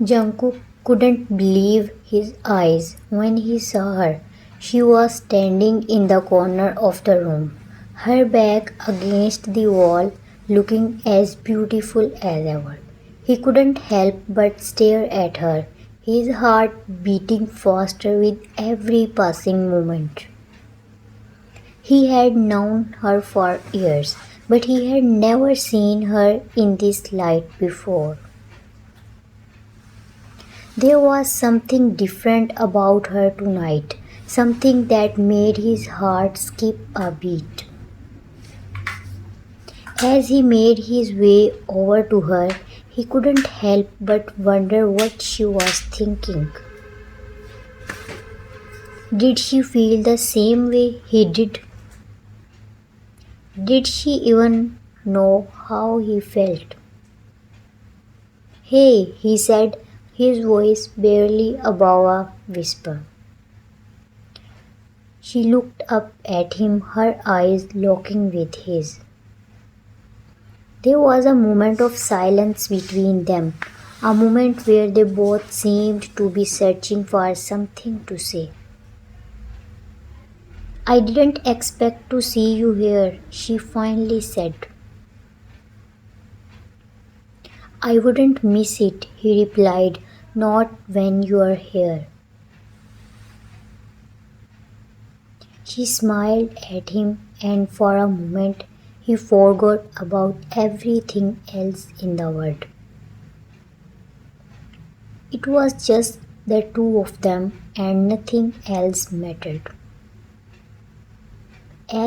Jungkook couldn't believe his eyes when he saw her. She was standing in the corner of the room, her back against the wall, looking as beautiful as ever. He couldn't help but stare at her, his heart beating faster with every passing moment. He had known her for years, but he had never seen her in this light before. There was something different about her tonight, something that made his heart skip a beat. As he made his way over to her, he couldn't help but wonder what she was thinking. Did she feel the same way he did? Did she even know how he felt? "Hey," he said, his voice barely above a whisper. She looked up at him, her eyes locking with his. There was a moment of silence between them, a moment where they both seemed to be searching for something to say. "I didn't expect to see you here," she finally said. "I wouldn't miss it," he replied, "not when you're here." She smiled at him, and for a moment he forgot about everything else in the world. It was just the two of them, and nothing else mattered.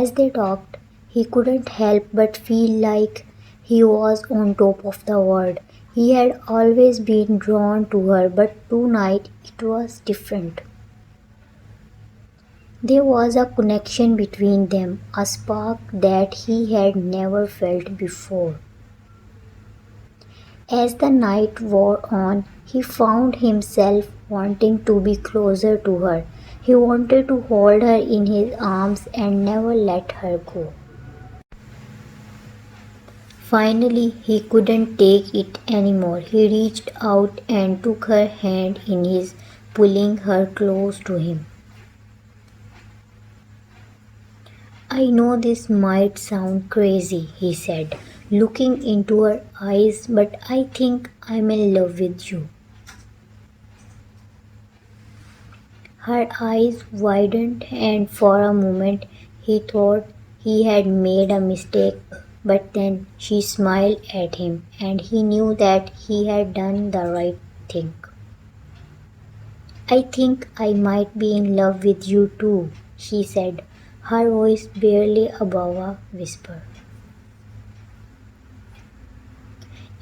As they talked, he couldn't help but feel like he was on top of the world. He had always been drawn to her, but tonight it was different. There was a connection between them, a spark that he had never felt before. As the night wore on, he found himself wanting to be closer to her. He wanted to hold her in his arms and never let her go. Finally, he couldn't take it anymore. He reached out and took her hand in his, pulling her close to him. "I know this might sound crazy," he said, looking into her eyes, "but I think I'm in love with you." Her eyes widened, and for a moment he thought he had made a mistake, but then she smiled at him, and he knew that he had done the right thing. "I think I might be in love with you too," she said, her voice barely above a whisper.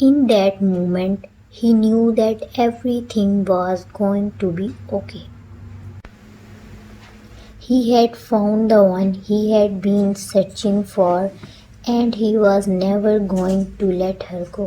In that moment, he knew that everything was going to be okay. He had found the one he had been searching for, and he was never going to let her go.